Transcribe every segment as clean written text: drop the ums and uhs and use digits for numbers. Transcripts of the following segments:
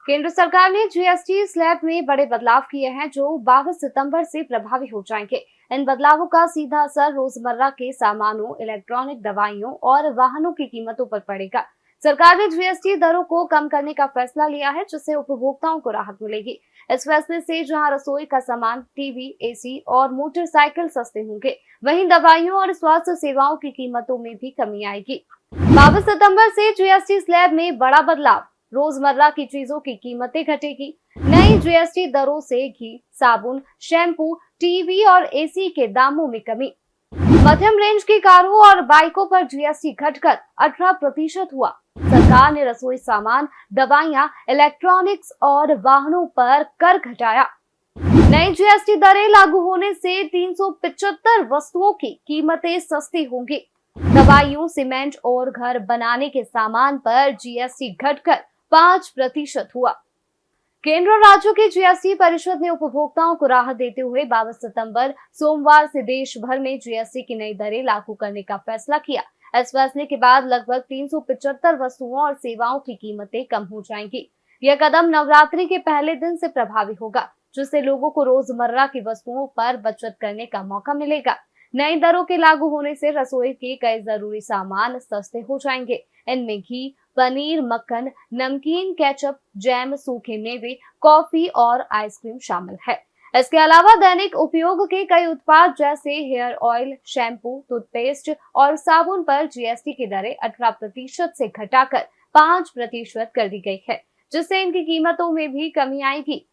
केंद्र सरकार ने जीएसटी स्लैब में बड़े बदलाव किए हैं जो 22 सितंबर से प्रभावी हो जाएंगे। इन बदलावों का सीधा असर रोजमर्रा के सामानों, इलेक्ट्रॉनिक दवाइयों और वाहनों की कीमतों पर पड़ेगा। सरकार ने जीएसटी दरों को कम करने का फैसला लिया है, जिससे उपभोक्ताओं को राहत मिलेगी। इस फैसले से जहां रसोई का सामान, टीवी, एसी और मोटरसाइकिल सस्ते होंगे, वहीं दवाइयों और स्वास्थ्य सेवाओं की कीमतों में भी कमी आएगी। 22 सितंबर से जीएसटी स्लैब में बड़ा बदलाव। रोजमर्रा की चीजों की कीमतें घटेगी। नई जीएसटी दरों से घी, साबुन, शैम्पू, टीवी और एसी के दामों में कमी। मध्यम रेंज की कारों और बाइकों पर जीएसटी घटकर 18% हुआ। सरकार ने रसोई सामान, दवाइयां, इलेक्ट्रॉनिक्स और वाहनों पर कर घटाया। नई जीएसटी दरें लागू होने से 375 वस्तुओं की कीमतें सस्ती होंगी। दवाइयों, सीमेंट और घर बनाने के सामान पर जीएसटी घटकर 5% हुआ। केंद्र और राज्यों की जीएसटी परिषद ने उपभोक्ताओं को राहत देते हुए 22 सितंबर सोमवार से देश भर में जीएसटी की नई दरें लागू करने का फैसला किया। इस फैसले के बाद लगभग 375 वस्तुओं और सेवाओं की कीमतें कम हो जाएंगी। यह कदम नवरात्रि के पहले दिन से प्रभावी होगा, जिससे लोगों को रोजमर्रा की वस्तुओं पर बचत करने का मौका मिलेगा। नई दरों के लागू होने से रसोई के कई जरूरी सामान सस्ते हो जाएंगे। इनमें घी, पनीर, मक्खन, नमकीन, केचप, जैम, सूखे मेवे, कॉफी और आइसक्रीम शामिल है। इसके अलावा दैनिक उपयोग के कई उत्पाद जैसे हेयर ऑयल, शैम्पू, टूथपेस्ट और साबुन पर जीएसटी की दरें 18% से घटाकर 5% कर दी गई है, जिससे इनकी कीमतों में भी कमी आएगी।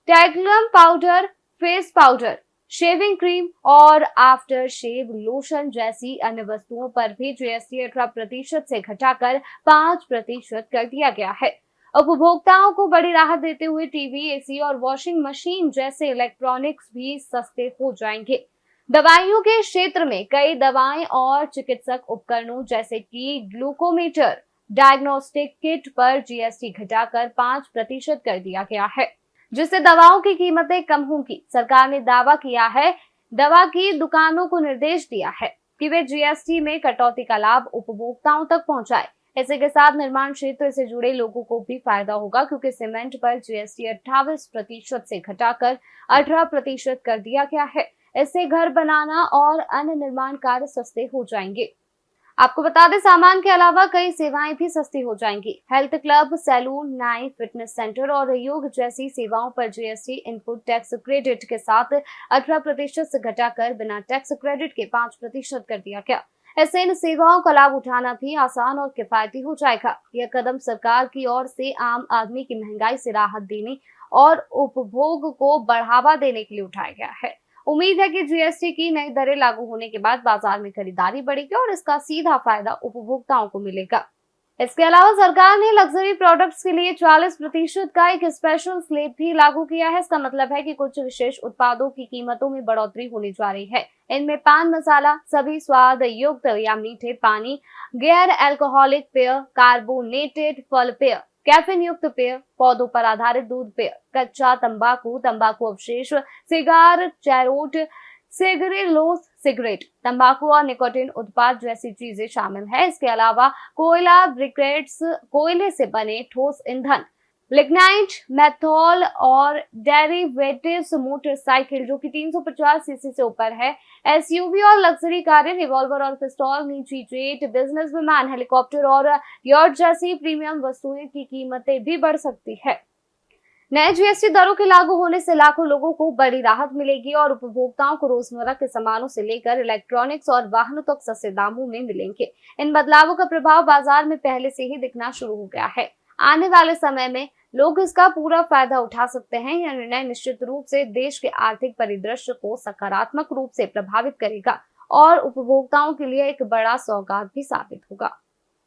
Talcum powder, face powder, shaving cream और आफ्टर शेव लोशन जैसी अन्य वस्तुओं पर भी जीएसटी 18% से घटाकर 5% कर दिया गया है। उपभोक्ताओं को बड़ी राहत देते हुए टीवी, एसी और वॉशिंग मशीन जैसे इलेक्ट्रॉनिक्स भी सस्ते हो जाएंगे। दवाइयों के क्षेत्र में कई दवाएं और चिकित्सक उपकरणों जैसे कि ग्लूकोमीटर, डायग्नोस्टिक किट पर जीएसटी घटाकर 5% कर दिया गया है, जिससे दवाओं की कीमतें कम होंगी। सरकार ने दावा किया है, दवा की दुकानों को निर्देश दिया है कि वे जीएसटी में कटौती का लाभ उपभोक्ताओं तक पहुंचाए। इसी के साथ निर्माण क्षेत्र से जुड़े लोगों को भी फायदा होगा, क्योंकि सीमेंट पर जीएसटी 28% से घटाकर 18% कर दिया गया है। इससे घर बनाना और अन्य निर्माण कार्य सस्ते हो जाएंगे। आपको बता दें, सामान के अलावा कई सेवाएं भी सस्ती हो जाएंगी। हेल्थ क्लब, सैलून, नाई, फिटनेस सेंटर और योग जैसी सेवाओं पर जीएसटी इनपुट टैक्स क्रेडिट के साथ 18% से घटाकर बिना टैक्स क्रेडिट के 5% कर दिया गया। ऐसे इन सेवाओं का लाभ उठाना भी आसान और किफायती हो जाएगा। यह कदम सरकार की ओर से आम आदमी की महंगाई से राहत देने और उपभोग को बढ़ावा देने के लिए उठाया गया है। उम्मीद है कि जीएसटी की नई दरें लागू होने के बाद बाजार में खरीदारी बढ़ेगी और इसका सीधा फायदा उपभोक्ताओं को मिलेगा। इसके अलावा सरकार ने लग्जरी प्रोडक्ट्स के लिए 40% का एक स्पेशल स्लैब भी लागू किया है। इसका मतलब है कि कुछ विशेष उत्पादों की कीमतों में बढ़ोतरी होने जा रही है। इनमें पान मसाला, सभी स्वाद युक्त या मीठे पानी, गैर अल्कोहलिक पेय, कार्बोनेटेड फल पेय, कैफीन युक्त पेय, पौधों पर आधारित दूध पेय, कच्चा तंबाकू, तंबाकू अवशेष, सिगार, चैरोट, सिगरेलोस सिगरेट, तंबाकू और निकोटीन उत्पाद जैसी चीजें शामिल है। इसके अलावा कोयला, ब्रिकेट्स, कोयले से बने ठोस ईंधन, लिग्नाइट, मेथॉल और डेरिवेटिव्स, मोटरसाइकिल जो कि 350 सीसी से ऊपर है, एसयूवी और लग्जरी कारें, रिवॉल्वर और पिस्तौल, निजी जेट, बिजनेस विमान, हेलीकॉप्टर और यॉट जैसी प्रीमियम वस्तुएं की कीमतें भी बढ़ सकती है। नए जीएसटी दरों के लागू होने से लाखों लोगों को बड़ी राहत मिलेगी और उपभोक्ताओं को रोजमर्रा के सामानों से लेकर इलेक्ट्रॉनिक्स और वाहनों तक सस्ते दामों में मिलेंगे। इन बदलावों का प्रभाव बाजार में पहले से ही दिखना शुरू हो गया है। आने वाले समय में लोग इसका पूरा फायदा उठा सकते हैं। यह निर्णय निश्चित रूप से देश के आर्थिक परिदृश्य को सकारात्मक रूप से प्रभावित करेगा और उपभोक्ताओं के लिए एक बड़ा सौगात भी साबित होगा।